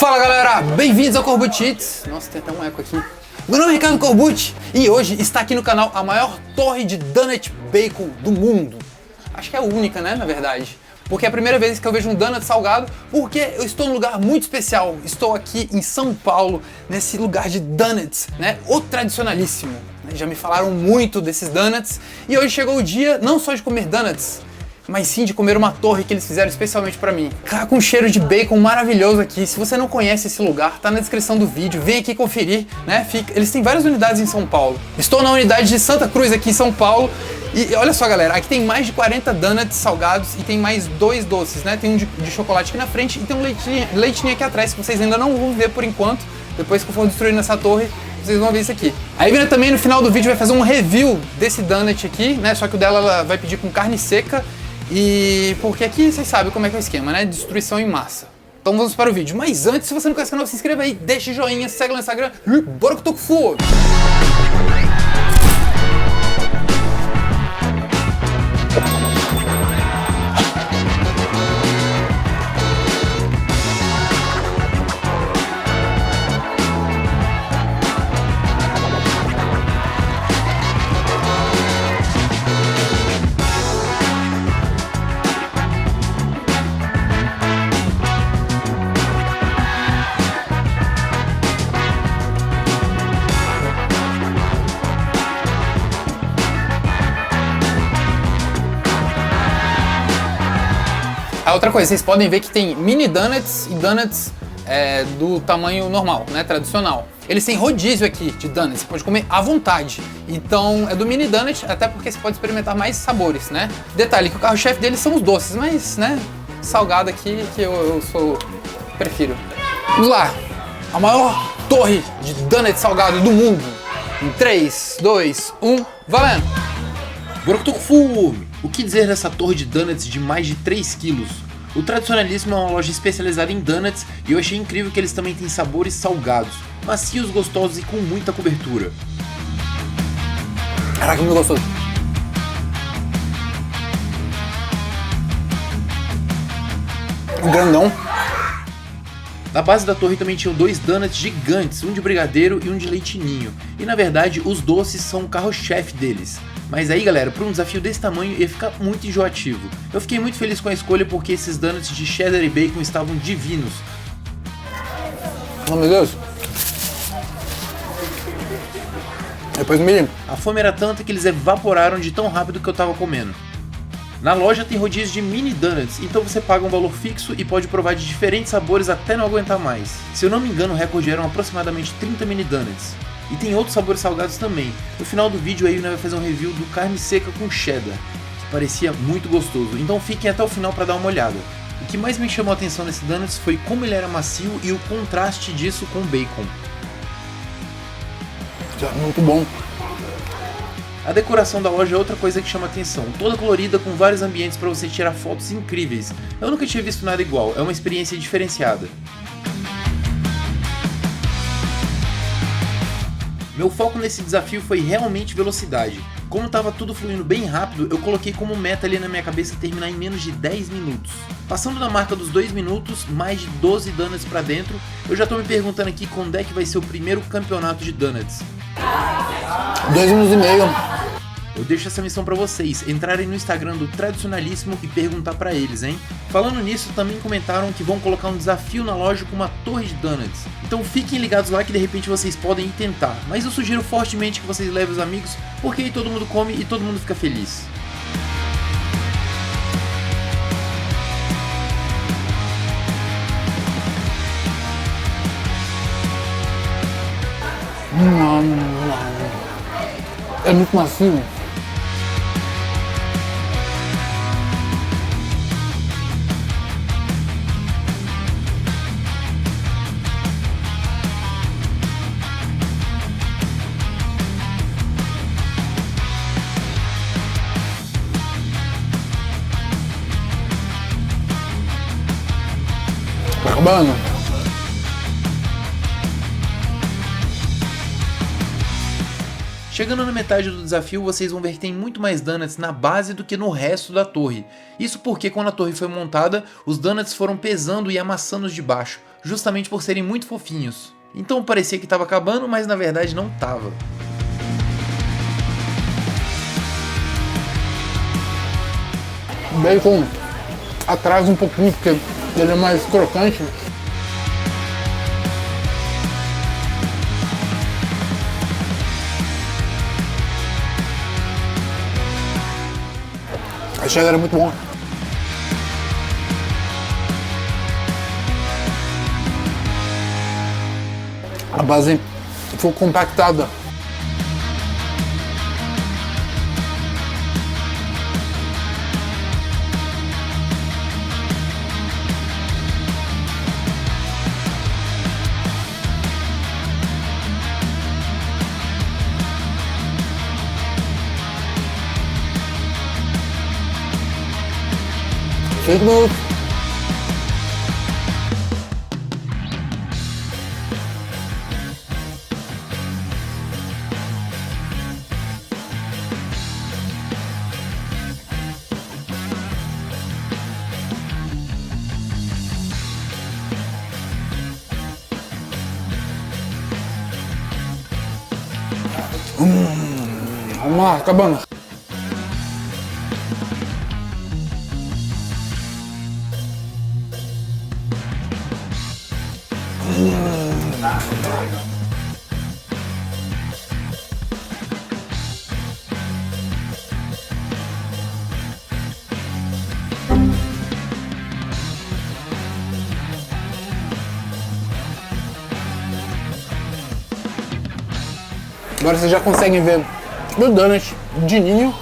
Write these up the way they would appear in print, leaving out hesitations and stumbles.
Fala galera, bem-vindos ao Corbucci Eats. Nossa, tem até um eco aqui. Meu nome é Ricardo Corbucci e hoje está aqui no canal a maior torre de donut bacon do mundo. Acho que é a única, né, na verdade. Porque é a primeira vez que eu vejo um donut salgado, porque eu estou num lugar muito especial. Estou aqui em São Paulo, nesse lugar de donuts, né, o tradicionalíssimo. Já me falaram muito desses donuts e hoje chegou o dia não só de comer donuts, mas sim de comer uma torre que eles fizeram especialmente pra mim. Tá com um cheiro de bacon maravilhoso aqui. Se você não conhece esse lugar, tá na descrição do vídeo, vem aqui conferir, né? Eles têm várias unidades em São Paulo. Estou na unidade de Santa Cruz aqui em São Paulo. E olha só galera, aqui tem mais de 40 donuts salgados e tem mais 2 doces, né? Tem um de chocolate aqui na frente e tem um leitinho aqui atrás que vocês ainda não vão ver por enquanto. Depois que eu for destruindo essa torre, vocês vão ver isso aqui. A Ivna também no final do vídeo vai fazer um review desse donut aqui, né? Só que o dela ela vai pedir com carne seca. E porque aqui vocês sabem como é que é o esquema, né? Destruição em massa. Então vamos para o vídeo. Mas antes, se você não conhece o canal, se inscreva aí, deixa joinha, segue no Instagram e bora que eu tô com fogo! A outra coisa, vocês podem ver que tem mini donuts e donuts do tamanho normal, né, tradicional. Eles têm rodízio aqui de donuts, você pode comer à vontade. Então é do mini donut, até porque você pode experimentar mais sabores, né. Detalhe que o carro-chefe deles são os doces, mas, né, salgado aqui que eu prefiro. Vamos lá, a maior torre de donut salgado do mundo. Em 3, 2, 1, valendo! Agora que eu tô com fome! O que dizer dessa torre de donuts de mais de 3 quilos? O Tradicionalíssimo é uma loja especializada em donuts e eu achei incrível que eles também têm sabores salgados, macios, gostosos e com muita cobertura. Caraca, muito gostoso! Um grandão. Na base da torre também tinham 2 donuts gigantes, um de brigadeiro e um de leite ninho. E na verdade, os doces são o carro-chefe deles. Mas aí galera, para um desafio desse tamanho ia ficar muito enjoativo. Eu fiquei muito feliz com a escolha porque esses donuts de cheddar e bacon estavam divinos. Oh meu Deus! Depois me... A fome era tanta que eles evaporaram de tão rápido que eu tava comendo. Na loja tem rodízio de mini donuts, então você paga um valor fixo e pode provar de diferentes sabores até não aguentar mais. Se eu não me engano, o recorde eram aproximadamente 30 mini donuts. E tem outros sabores salgados também. No final do vídeo aí vai fazer um review do carne seca com cheddar, que parecia muito gostoso, então fiquem até o final para dar uma olhada. O que mais me chamou a atenção nesse donuts foi como ele era macio e o contraste disso com o bacon. Muito bom. A decoração da loja é outra coisa que chama atenção, toda colorida com vários ambientes para você tirar fotos incríveis. Eu nunca tinha visto nada igual, é uma experiência diferenciada. Meu foco nesse desafio foi realmente velocidade. Como estava tudo fluindo bem rápido, eu coloquei como meta ali na minha cabeça terminar em menos de 10 minutos. Passando da marca dos 2 minutos, mais de 12 donuts pra dentro, eu já tô me perguntando aqui quando é que vai ser o primeiro campeonato de donuts. 2 minutos e meio. Eu deixo essa missão pra vocês, entrarem no Instagram do Tradicionalíssimo e perguntar pra eles, hein? Falando nisso, também comentaram que vão colocar um desafio na loja com uma torre de donuts. Então fiquem ligados lá que de repente vocês podem ir tentar. Mas eu sugiro fortemente que vocês levem os amigos, porque aí todo mundo come e todo mundo fica feliz. É muito macio. Tá acabando. Chegando na metade do desafio, vocês vão ver que tem muito mais donuts na base do que no resto da torre. Isso porque quando a torre foi montada, os donuts foram pesando e amassando os de baixo, justamente por serem muito fofinhos. Então parecia que estava acabando, mas na verdade não estava. O bacon atrasa um pouquinho porque ele é mais crocante. A cheddar é muito bom. A base foi compactada. Minutos. Vamos lá, acabando. Agora vocês já conseguem ver o donut de ninho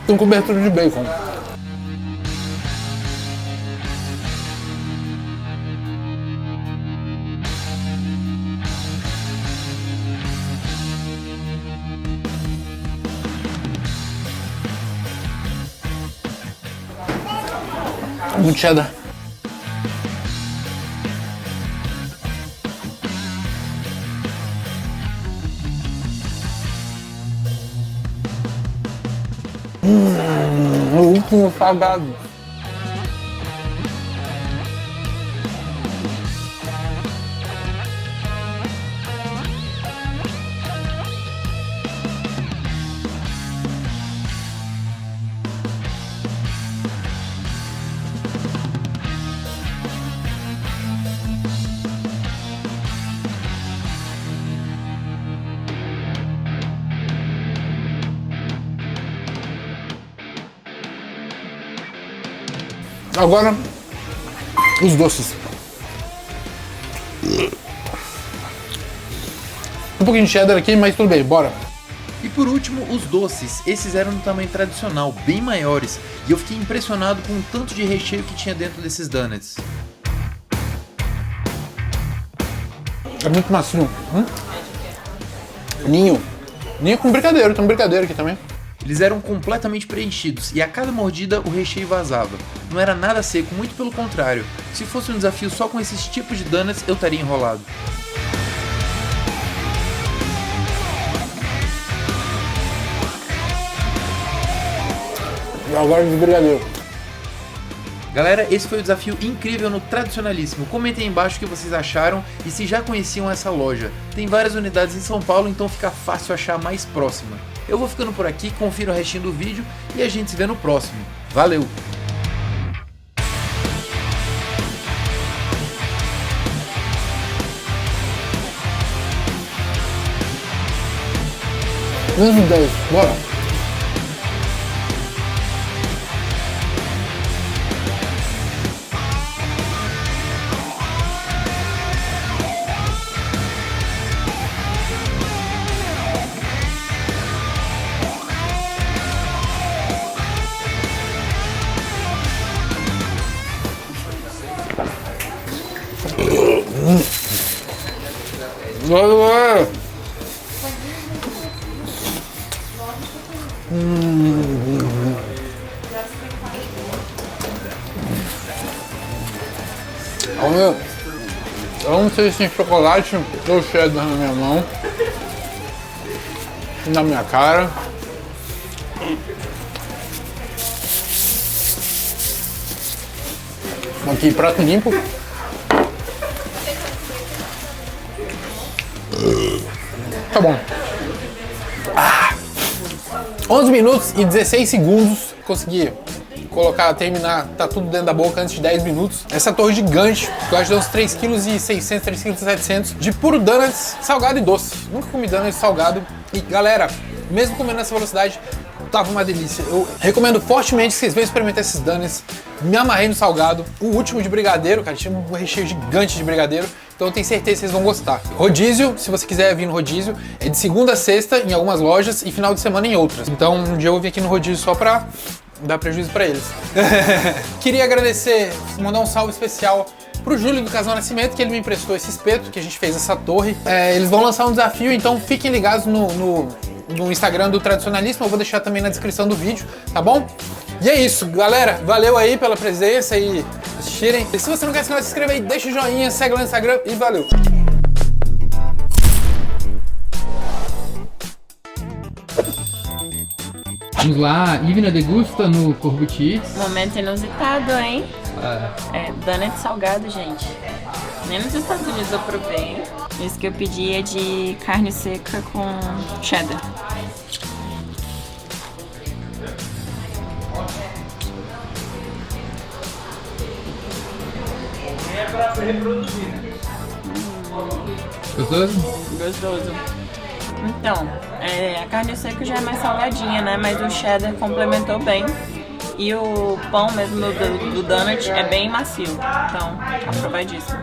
com cobertura de bacon. Muito cheddar. O último salgado. Agora, os doces. Um pouquinho de cheddar aqui, mas tudo bem, bora. E por último, os doces. Esses eram do tamanho tradicional, bem maiores, e eu fiquei impressionado com o tanto de recheio que tinha dentro desses donuts. É muito macio. Ninho. Ninho com brigadeiro, tem um brigadeiro aqui também. Eles eram completamente preenchidos e a cada mordida o recheio vazava. Não era nada seco, muito pelo contrário. Se fosse um desafio só com esses tipos de donuts, eu estaria enrolado. E agora de brigadeiro. Galera, esse foi o desafio incrível no Tradicionalíssimo. Comentem aí embaixo o que vocês acharam e se já conheciam essa loja. Tem várias unidades em São Paulo, então fica fácil achar a mais próxima. Eu vou ficando por aqui, confira o restinho do vídeo e a gente se vê no próximo. Valeu! Menos 10, bora. Vai. Eu não sei se tem chocolate ou cheddar na minha mão, na minha cara. Aqui, prato limpo. Tá bom. 11 minutos e 16 segundos. Consegui terminar, tá tudo dentro da boca antes de 10 minutos. Essa torre gigante, que eu acho que deu uns 3,6 kg, 3,7 kg de puro donuts salgado e doce. Nunca comi donuts salgado. E galera, mesmo comendo nessa velocidade, tava uma delícia. Eu recomendo fortemente que vocês venham experimentar esses donuts. Me amarrei no salgado. O último de brigadeiro, cara, tinha um recheio gigante de brigadeiro. Então eu tenho certeza que vocês vão gostar. Rodízio, se você quiser vir no rodízio, é de segunda a sexta em algumas lojas e final de semana em outras. Então um dia eu vou vir aqui no rodízio só pra dar prejuízo pra eles. Queria agradecer, mandar um salve especial pro Júlio do Casal Nascimento, que ele me emprestou esse espeto, que a gente fez essa torre. Eles vão lançar um desafio, então fiquem ligados no Instagram do Tradicionalismo, eu vou deixar também na descrição do vídeo, tá bom? E é isso, galera, valeu aí pela presença e assistirem. E se você não quer se inscreve aí, deixa o joinha, segue lá no Instagram e valeu! Vamos lá, Ivna degusta no Corbucci. Momento inusitado, hein? É donut salgado, gente. Nem nos Estados Unidos eu provei. Esse que eu pedi é de carne seca com cheddar. Gostoso? Gostoso. Então, a carne seca já é mais salgadinha, né? Mas o cheddar complementou bem. E o pão mesmo do donut é bem macio. Então, aprovadíssimo.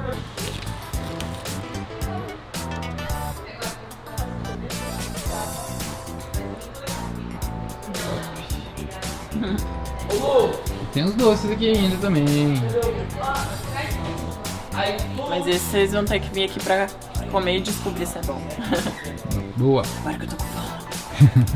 Tem os doces aqui ainda também. Mas esse vocês vão ter que vir aqui pra comer e descobrir se é bom. Boa. Agora que eu tô com fome.